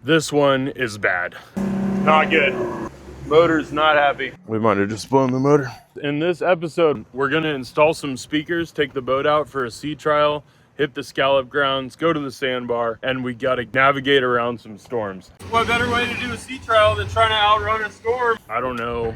This one is bad. Not good. Motor's not happy. We might have just blown the motor. In this episode, we're gonna install some speakers, take the boat out for a sea trial, hit the scallop grounds, go to the sandbar, and we gotta navigate around some storms. What better way to do a sea trial than trying to outrun a storm? I don't know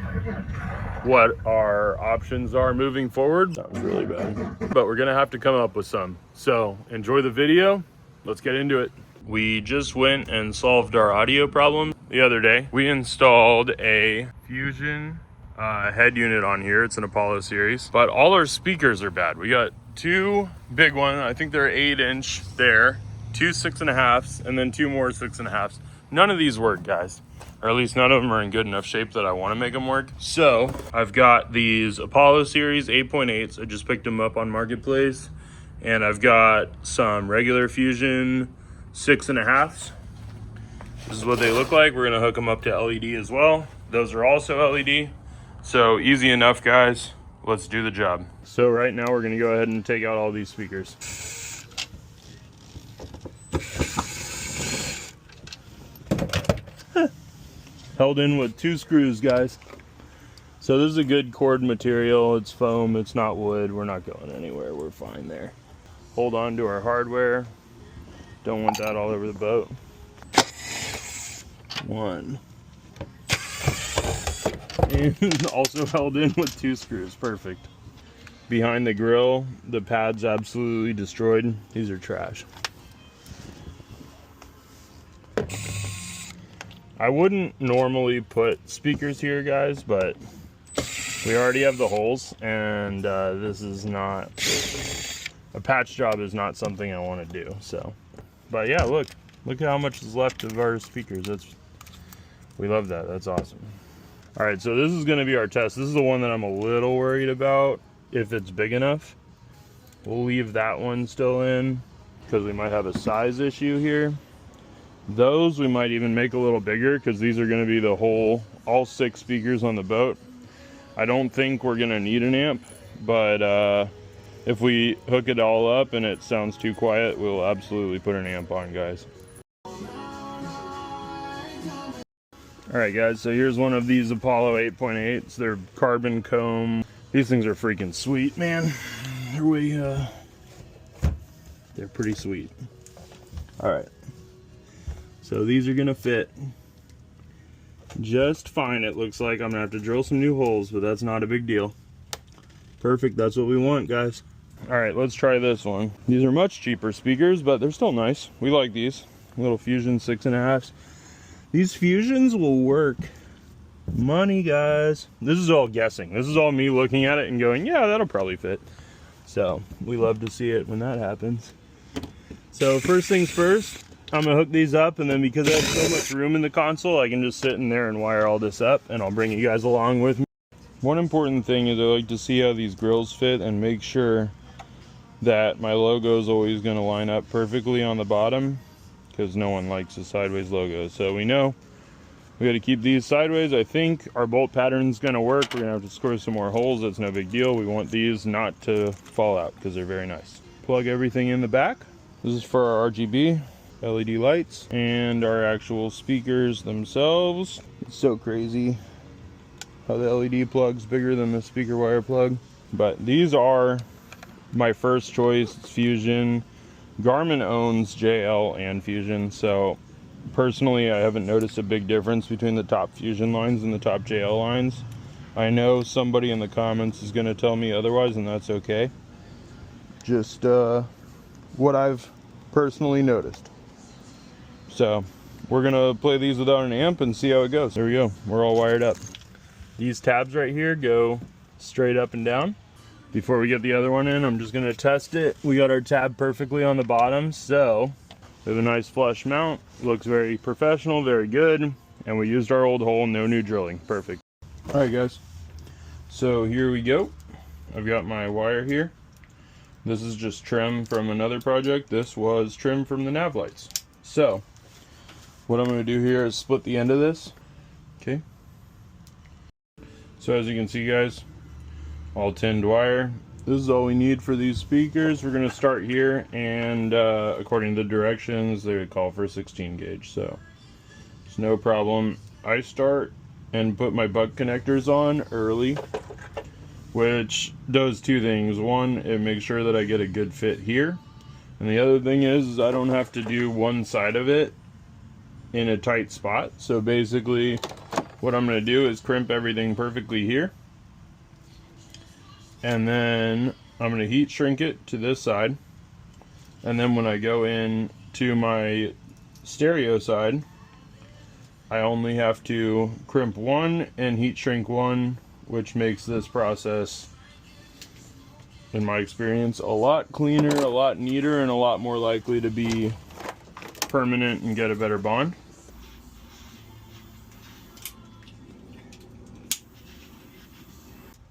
what our options are moving forward. That was really bad. But we're gonna have to come up with some. So enjoy the video. Let's get into it. We just went and solved our audio problem the other day. We installed a Fusion head unit on here. It's an Apollo series, but all our speakers are bad. We got two big ones. I think they're 8-inch there, two 6.5s, and then two more 6.5s. None of these work, guys. Or at least none of them are in good enough shape that I want to make them work. So I've got these Apollo series 8.8s. I just picked them up on Marketplace. And I've got some regular Fusion 6.5s. This is what they look like. We're gonna hook them up to LED as well. Those are also LED. So easy enough, guys. Let's do the job. So right now we're gonna go ahead and take out all these speakers. Held in with 2 screws, guys. So this is a good cord material. It's foam, it's not wood. We're not going anywhere, we're fine there. Hold on to our hardware. Don't want that all over the boat. 1. And also held in with 2 screws, perfect. Behind the grill, the pad's absolutely destroyed. These are trash. I wouldn't normally put speakers here, guys, but we already have the holes, and this is not, a patch job is not something I want to do, so. But yeah, look at how much is left of our speakers. We love that, that's awesome. All right, so this is gonna be our test. This is the one that I'm a little worried about, if it's big enough. We'll leave that one still in, because we might have a size issue here. Those we might even make a little bigger, because these are gonna be the whole, all 6 speakers on the boat. I don't think we're gonna need an amp, but if we hook it all up and it sounds too quiet, we'll absolutely put an amp on, guys. All right, guys, so here's one of these Apollo 8.8s. They're carbon comb. These things are freaking sweet, man. They're pretty sweet. All right. So these are gonna fit just fine. It looks like I'm gonna have to drill some new holes, but that's not a big deal. Perfect, that's what we want, guys. All right, let's try this one. These are much cheaper speakers, but they're still nice. We like these little Fusion 6.5s. These Fusions will work. Money, guys. This is all guessing. This is all me looking at it and going, yeah, that'll probably fit. So we love to see it when that happens. So first things first, I'm gonna hook these up, and then because I have so much room in the console, I can just sit in there and wire all this up, and I'll bring you guys along with me. One important thing is I like to see how these grills fit and make sure that my logo is always gonna line up perfectly on the bottom, because no one likes a sideways logo. So we know we gotta keep these sideways. I think our bolt pattern's gonna work. We're gonna have to score some more holes. That's no big deal. We want these not to fall out because they're very nice. Plug everything in the back. This is for our RGB. LED lights and our actual speakers themselves. It's so crazy how the LED plug's bigger than the speaker wire plug. But these are my first choice. It's Fusion. Garmin owns JL and Fusion, so personally I haven't noticed a big difference between the top Fusion lines and the top JL lines. I know somebody in the comments is going to tell me otherwise, and that's okay. Just what I've personally noticed. So we're gonna play these without an amp and see how it goes. There we go, we're all wired up. These tabs right here go straight up and down. Before we get the other one in, I'm just gonna test it. We got our tab perfectly on the bottom, so we have a nice flush mount. Looks very professional, very good. And we used our old hole, no new drilling, perfect. All right, guys, so here we go. I've got my wire here. This is just trim from another project. This was trim from the nav lights. So what I'm going to do here is split the end of this. Okay. So as you can see, guys, all tinned wire. This is all we need for these speakers. We're going to start here, and according to the directions, they would call for a 16 gauge. So It's no problem. I start and put my butt connectors on early, which does two things. One, it makes sure that I get a good fit here. And the other thing is I don't have to do one side of it in a tight spot. So basically what I'm going to do is crimp everything perfectly here. And then I'm going to heat shrink it to this side. And then when I go in to my stereo side, I only have to crimp one and heat shrink one, which makes this process, in my experience, a lot cleaner, a lot neater, and a lot more likely to be permanent and get a better bond.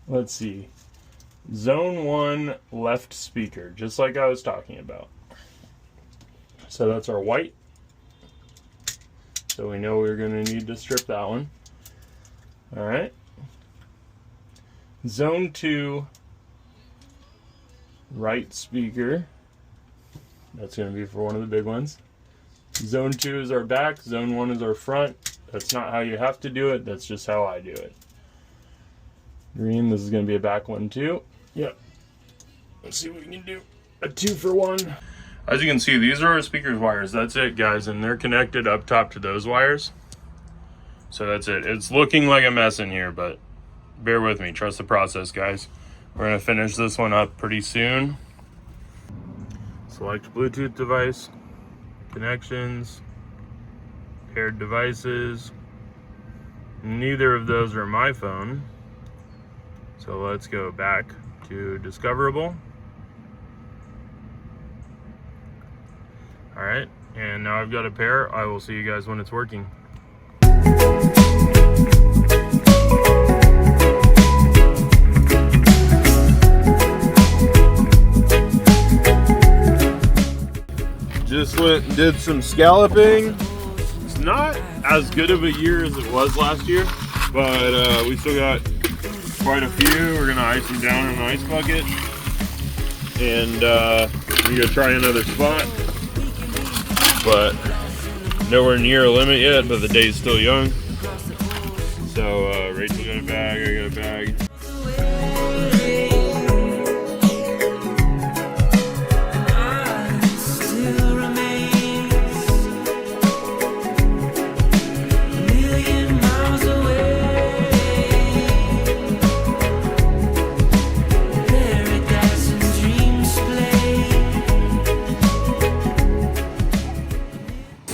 Let's see. Zone 1 left speaker, just like I was talking about. So that's our white. So we know we're going to need to strip that one. Alright. Zone 2 right speaker. That's going to be for one of the big ones. Zone 2 is our back. Zone 1 is our front. That's not how you have to do it. That's just how I do it. Green, this is going to be a back one too. Yep. Let's see what we can do. A 2-for-1. As you can see, these are our speakers wires. That's it, guys, and they're connected up top to those wires. So that's it. It's looking like a mess in here, but bear with me. Trust the process, guys. We're going to finish this one up pretty soon. Select Bluetooth device, connections, paired devices. Neither of those are my phone. So let's go back to discoverable. All right, and now I've got a pair. I will see you guys when it's working. Just went and did some scalloping. It's not as good of a year as it was last year, but we still got quite a few. We're gonna ice them down in an ice bucket, and we're gonna try another spot, but nowhere near a limit yet, but the day's still young. So Rachel got a bag, I got a bag.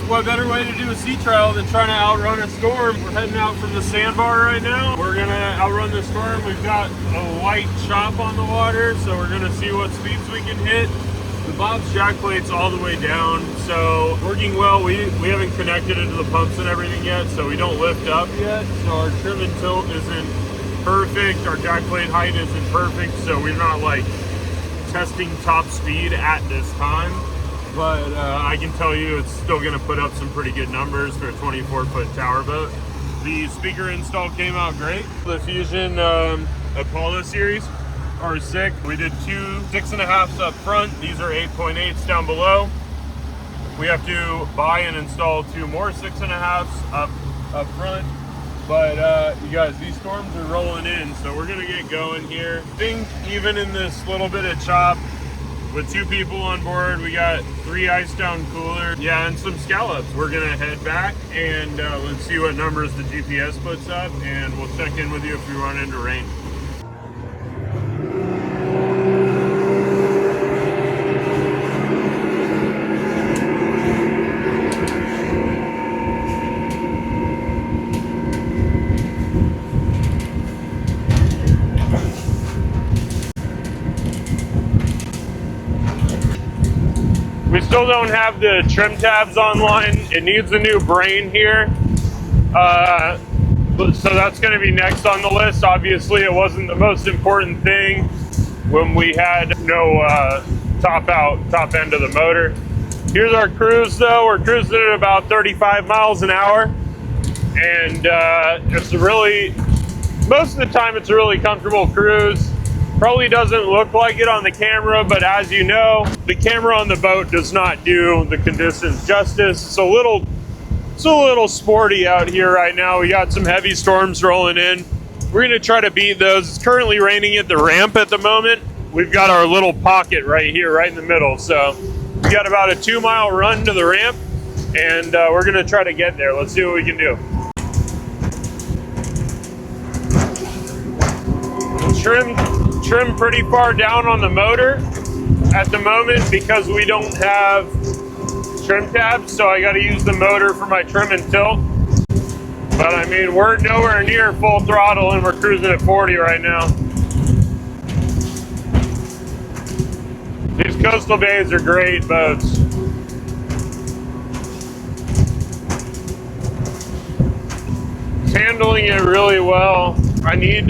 What better way to do a sea trial than trying to outrun a storm? We're heading out from the sandbar right now. We're gonna outrun the storm. We've got a light chop on the water, so we're gonna see what speeds we can hit. The Bob's jack plate's all the way down, so working well. We haven't connected it to the pumps and everything yet, so we don't lift up yet. So our trim and tilt isn't perfect. Our jack plate height isn't perfect, so we're not like testing top speed at this time. But I can tell you it's still going to put up some pretty good numbers for a 24-foot tower boat. The speaker install came out great. The Fusion Apollo series are sick. We did two 6.5s up front. These are 8.8s down below. We have to buy and install two more 6.5s up front. But you guys, these storms are rolling in, so we're going to get going here. I think even in this little bit of chop, with two people on board, we got 3 ice down cooler, yeah, and some scallops. We're gonna head back and let's see what numbers the GPS puts up, and we'll check in with you if we run into rain. We still don't have the trim tabs online. It needs a new brain here. So that's going to be next on the list. Obviously, it wasn't the most important thing when we had no top end of the motor. Here's our cruise though. We're cruising at about 35 miles an hour. And it's most of the time it's a really comfortable cruise. Probably doesn't look like it on the camera, but as you know, the camera on the boat does not do the conditions justice. It's a little It's a little sporty out here right now. We got some heavy storms rolling in. We're gonna try to beat those. It's currently raining at the ramp at the moment. We've got our little pocket right here, right in the middle. So we got about a 2-mile run to the ramp, and we're gonna try to get there. Let's see what we can do. Trim pretty far down on the motor at the moment because we don't have trim tabs, so I got to use the motor for my trim and tilt. But I mean, we're nowhere near full throttle and we're cruising at 40 right now. These coastal bays are great boats. It's handling it really well. I need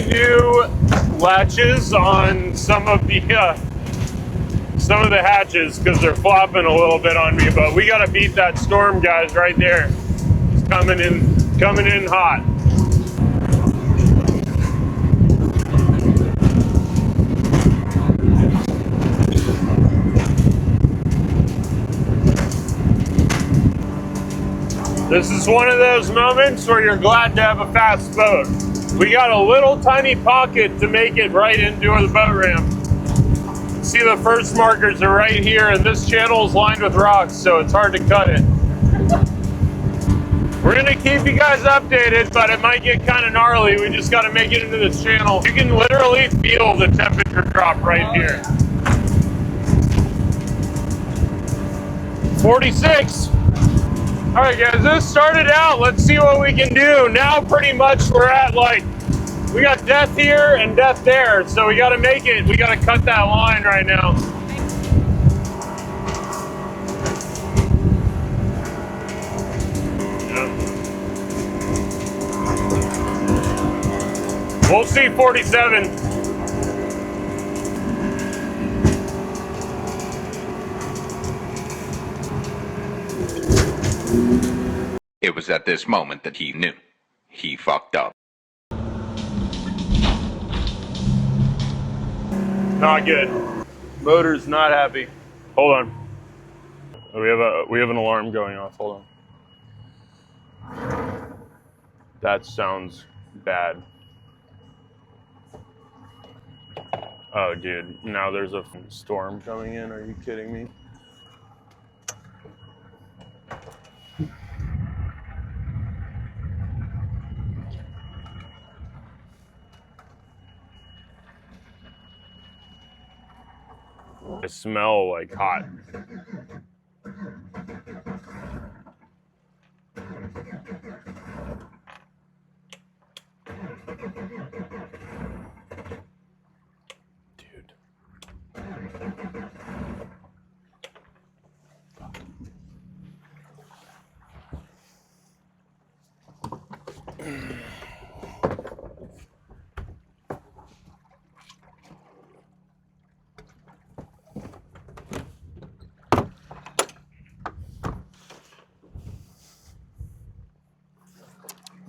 new latches on some of the hatches because they're flopping a little bit on me. But we got to beat that storm, guys, right there. It's coming in hot. This is one of those moments where you're glad to have a fast boat. We got a little tiny pocket to make it right into the boat ramp. See, the first markers are right here, and this channel is lined with rocks, so it's hard to cut it. We're gonna keep you guys updated, but it might get kind of gnarly. We just gotta make it into this channel. You can literally feel the temperature drop right here. 46. All right, guys, this started out. Let's see what we can do. Now, pretty much, we're at we got death here and death there. So we got to make it. We got to cut that line right now. Yeah. We'll see 47. It was at this moment that he knew. He fucked up. Not good. Motor's not happy. Hold on. We have an alarm going off. Hold on. That sounds bad. Oh, dude. Now there's a storm coming in. Are you kidding me? I smell like hot. Dude.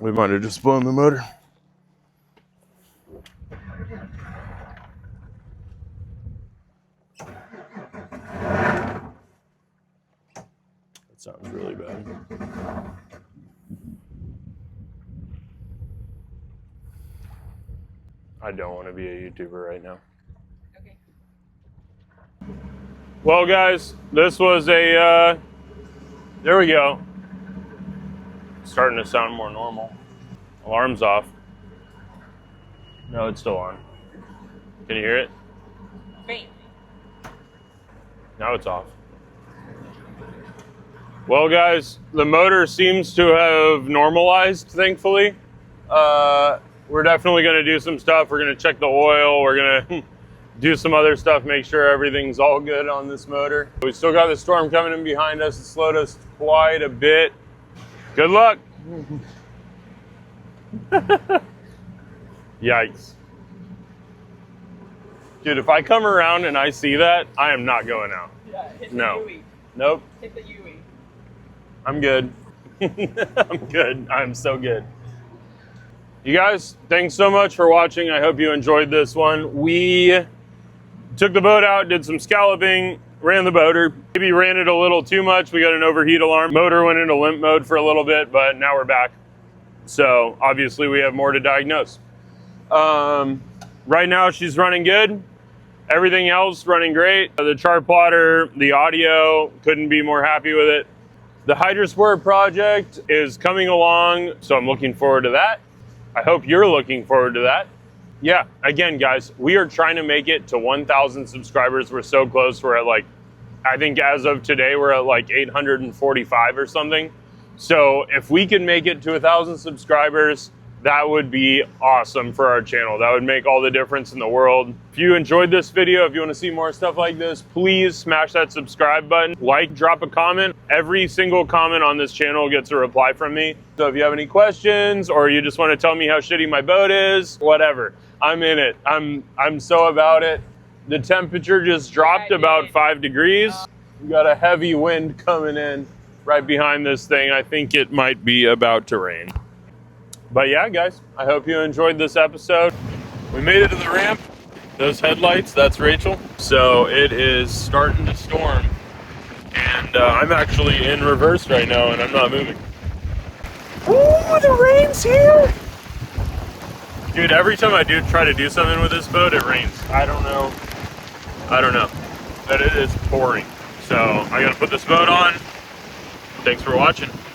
We might have just blown the motor. That sounds really bad. I don't want to be a YouTuber right now. Okay. Well, guys, this was a, there we go. Starting to sound more normal. Alarm's off. No, it's still on. Can you hear it? Faint. Now it's off. Well, guys, the motor seems to have normalized, thankfully. We're definitely going to do some stuff. We're going to check the oil. We're going to do some other stuff, make sure everything's all good on this motor. We still got the storm coming in behind us. It slowed us quite a bit. Good luck. Yikes. Dude, if I come around and I see that, I am not going out. Yeah, hit the No. UE. Nope. Hit the UE. I'm good. I'm good. I'm so good. You guys, thanks so much for watching. I hope you enjoyed this one. We took the boat out, did some scalloping, ran the motor. Maybe ran it a little too much. We got an overheat alarm. Motor went into limp mode for a little bit, but now we're back. So obviously we have more to diagnose. Right now she's running good. Everything else running great. The chart plotter, the audio, couldn't be more happy with it. The Hydrosport project is coming along, so I'm looking forward to that. I hope you're looking forward to that. Yeah, again, guys, we are trying to make it to 1,000 subscribers. We're so close. We're at like, I think as of today, we're at like 845 or something. So if we can make it to 1,000 subscribers, that would be awesome for our channel. That would make all the difference in the world. If you enjoyed this video, if you want to see more stuff like this, please smash that subscribe button. Like, drop a comment. Every single comment on this channel gets a reply from me. So if you have any questions or you just want to tell me how shitty my boat is, whatever, I'm in it. I'm so about it. The temperature just dropped about 5 degrees. We got a heavy wind coming in right behind this thing. I think it might be about to rain. But yeah, guys, I hope you enjoyed this episode. We made it to the ramp. Those headlights, that's Rachel. So it is starting to storm. And I'm actually in reverse right now and I'm not moving. Ooh, the rain's here! Dude, every time I try to do something with this boat, it rains. I don't know. But it is pouring. So I gotta put this boat on. Thanks for watching.